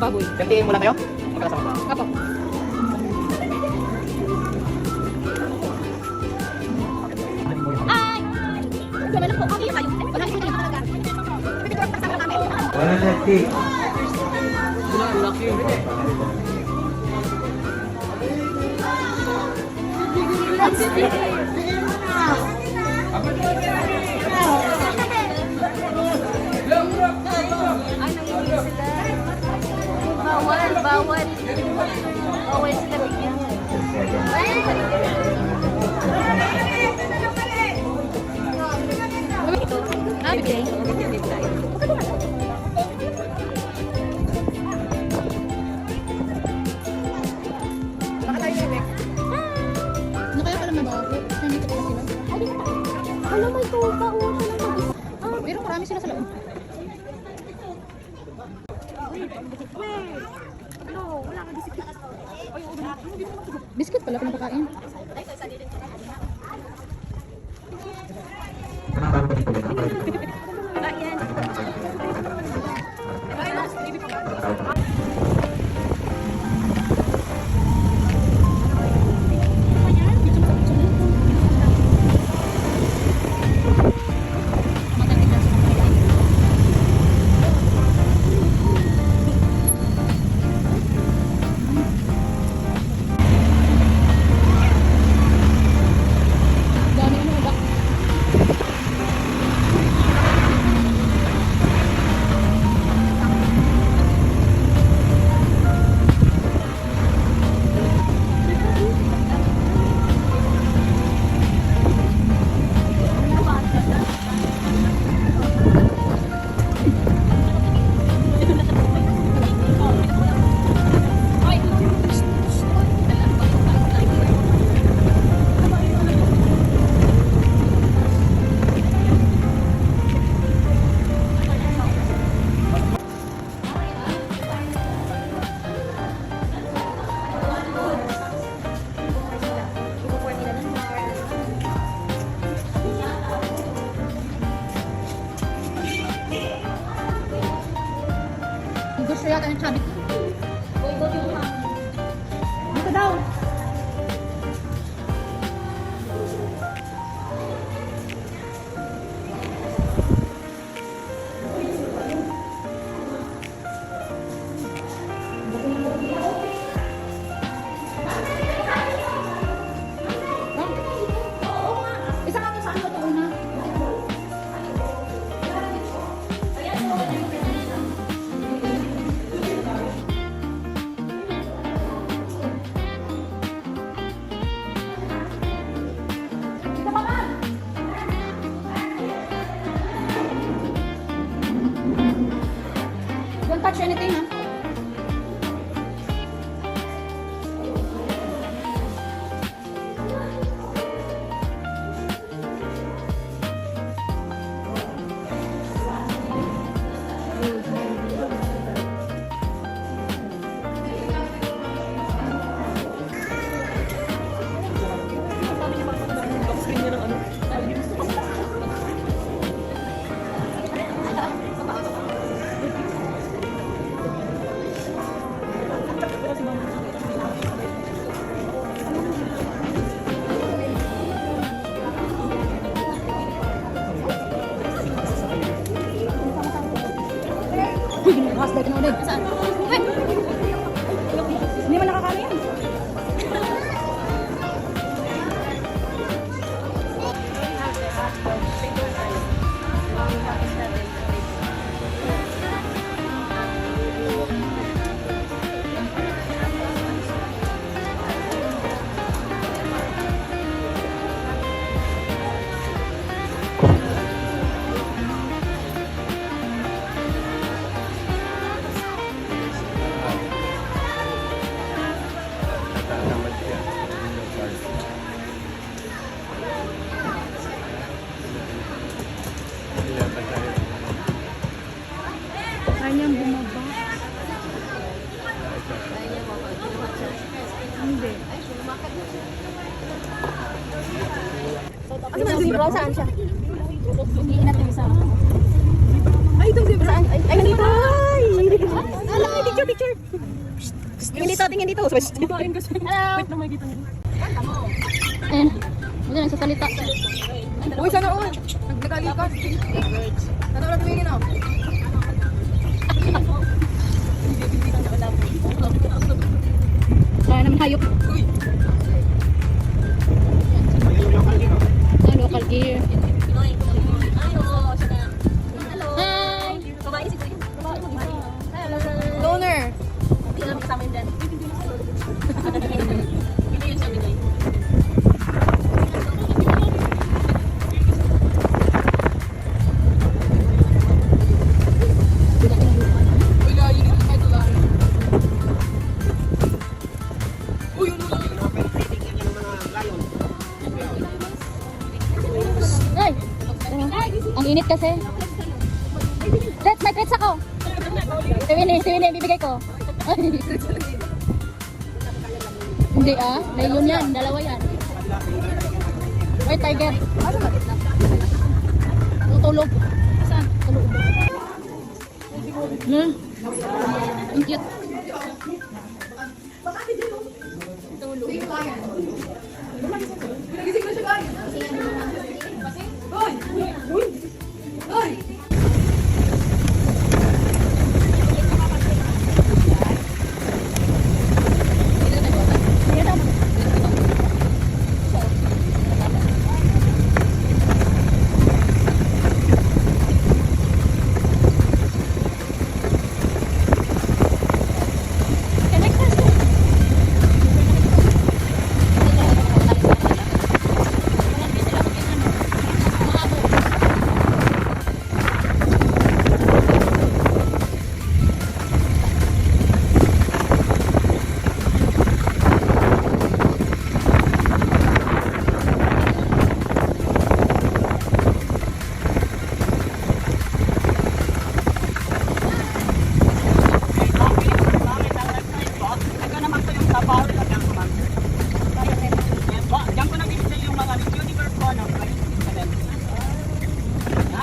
baboy. Gantiin mo lang kayo? Magkakasama. Apo. Ay! Gawin lang po. Okay kayo. Wala ko yung talaga. Wala na, T. Bawal. Bawal sila bigyan. Ano kaya pala mabago? Nandito pala sila. Alam mo ito, pauwi lang mag-isa. Pero marami sila sa loob. Biscuit pala pinapakain. Dami ano ba? Gusto yata ng chabit. Dito daw. Isa ka saan ko ito una? Don't touch anything, ha? Bukas dahil na ulit. Saan? Hindi man nakakala yan. Kanyang bumaba. Hindi. Ano ba zebra? Saan siya? Iinat yung isa. Ay, itong zebra. Ay, nandito! Ala, picture. nakatingin dito. Switch. Hello! Wait, may kita niyo. Ayan. Hindi na nagsasalita. Uy, sana all. Nagkalikas. Sana wala tumingin ako. Kaya naman hayop. Ay, local gear. Hi! Loner. Ay! Ang init kasi. Treats, may treats ako. Si Winnie, bibigay ko. Ay. Hindi Leon yan, dalawa yan. Ay, tiger. Tutulog. Saan? Tulog. Ang cute.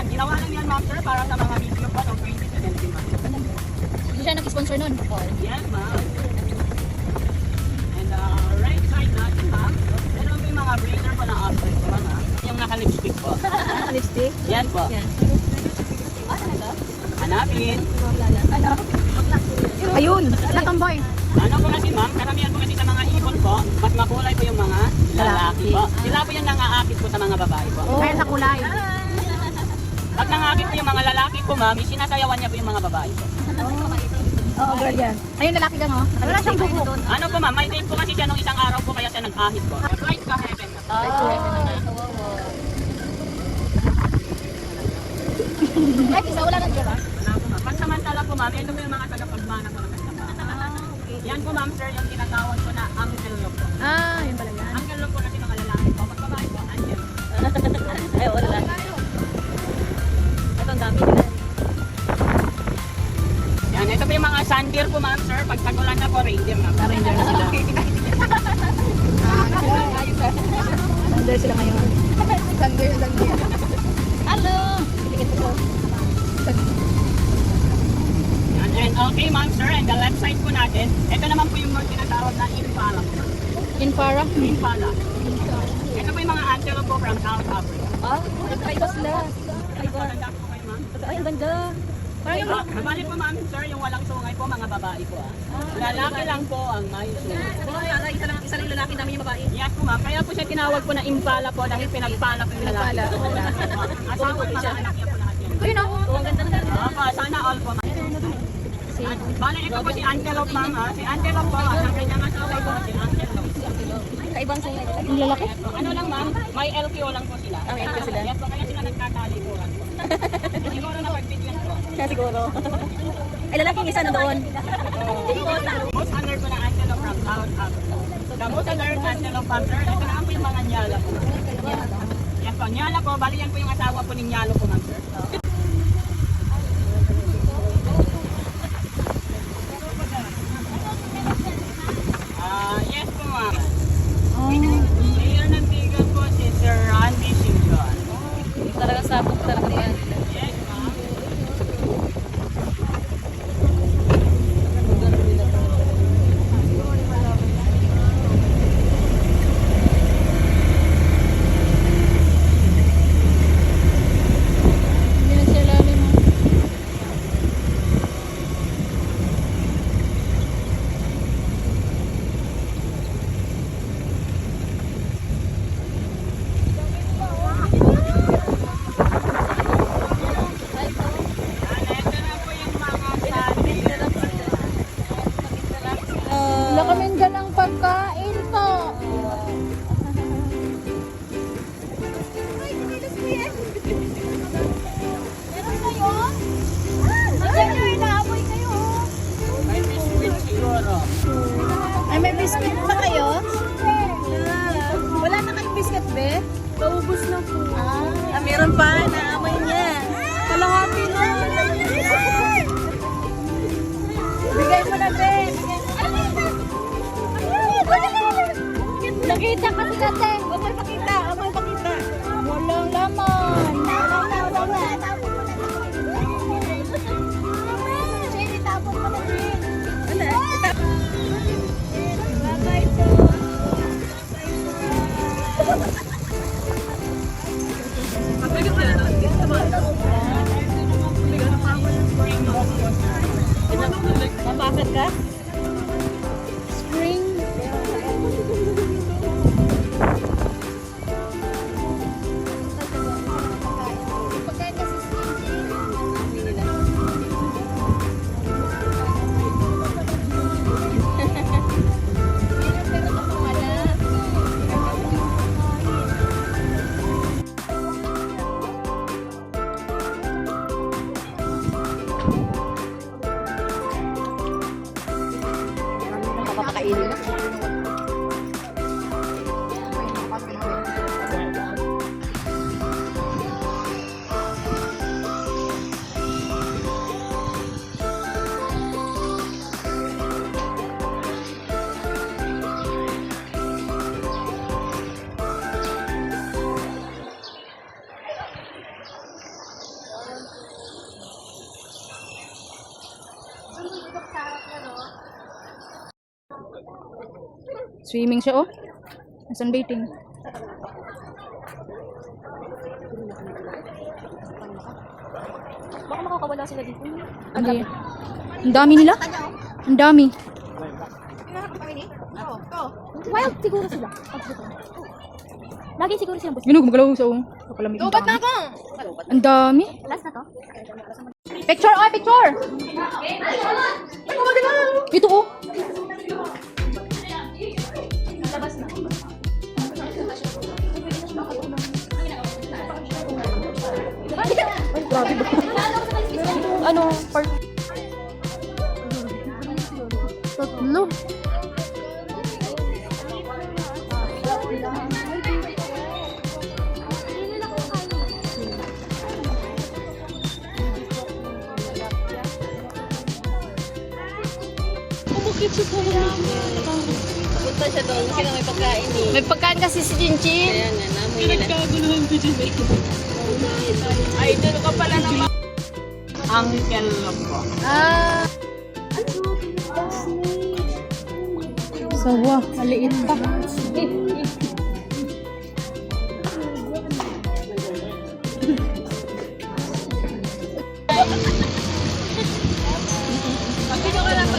Ginawa lang yan, ma'am sir, para sa mga video po ng 2017, ma'am. Hindi siya nag-sponsor nun. Yes, ma'am. And right side natin, ma'am. Meron yung mga breaker po na upgrade po, ma'am. Yung naka-lipstick po. Lipstick? Yan po. Yan. Hanapin. Ayun, natamboy. Ano po kasi, ma'am, karamihan po kasi sa mga ibon po, mas makulay po yung mga lalaki po. Sila po yung nangaakit po sa mga babae po. Kaya sa kulay. Pag nangakit po yung mga lalaki po, ma'am, sinasayawan niya po yung mga babae po. Oo, girl yan. Ayun, lalaki ka mo. Wala siyang buko. Ano po, ma'am, may date po kasi siya nung isang araw po, kaya siya nag-ahit po. Right ka heaven. Ay, isa wala nang dyan Wala po, ma'am. Pansamantala po, ma'am, ito po yung mga tagapagmana po ng kanta. Yan po, ma'am, sir, yung tinatawag po na angel look po. Yun pala yan. Angel look po kasi mga lalaki po. Pag babae po, angel. Ay, wala. Ito ang dami nila. Yan, ito po yung mga sandir po, ma'am, sir. Pag tagulan na po, reindeer na po. Reindeer na sila. Sandal sila ngayon. Sandal. Hello! And okay, ma'am, sir, and the left side po natin, ito naman po yung mga tinatawag na impala po. Impara? Impala. Ito po yung mga antelope po from South Africa. Nagkaiba sila. Maganda po kayo, ma'am. Ay, ang ganda. Mabalik po, ma'am, sir, yung walang sungay po, mga babae po. Lalaki lang po ang may sungay. Isa lang lalaki, dami yung babae. Yes po, ma'am. Kaya po siya tinawag po na impala po dahil pinagpala po yung lalaki. Asawa at mga anak niya po lahat yan. Ayun o. Ang ganda na. Opo, sana all po, ma'am. Bale, ito po si Antelope, ma'am. Si Antelope po, ang kanyang asawa po si Antelope. Kaibang sungay. Yung lalaki? Ano lang, ma'am, may LQO lang po sila. May LQO sila? Yes po, kaya sila nagkatalikuran po. Siguro na pagbigyan po. Kaya siguro. Ay, lalaki yung isa na doon. Most alert po ng Antelope from South Africa. The most alert Antelope, ma'am, sir. Ito naman po yung mga nyala po. Yes po, nyala po. Bali yan po yung asawa po ni Nyalo po, ma'am, sir. Yes po, ma'am. Mayor ng Tigan po si Sir Randy Sinjon. Talagang sabog talaga yan. Yes, ma'am. biscuit pa kayo? Wala na kayong biscuit, be? Paubos na po. Meron pa. Naamoy niya. Kalahati na. Bigay mo na, be. Nakita kasi kate. Huwag mo ipakita. Huwag mo ipakita. Walang laman. Mapakit ka? Spring. Papakainin. Swimming siya, oh. Sunbathing. Baka makakawala sila dito. Ano yan? Ang dami nila. Ang dami. Wild siguro sila. Lagi siguro silang bus. Yun, gumagalaw sa kapalamig. Lubat na ako! Ang dami. Last na to? Picture, oh, picture! Ito, oh. Ay, grabe ba? Ano, part? Tatlo. Punta siya doon. Sino may pagkain eh. May pagkain kasi si Chinchin. Ayan nga, namoy nila. Ay, doon ka pala naman. Uncle ko. Ah. Sawa, maliit pa.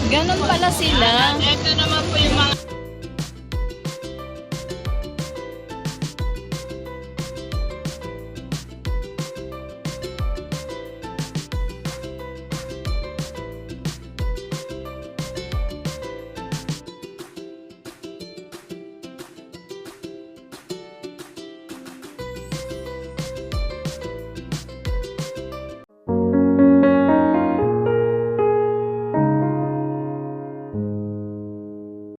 Ganon pala sila. Ito naman po yung mga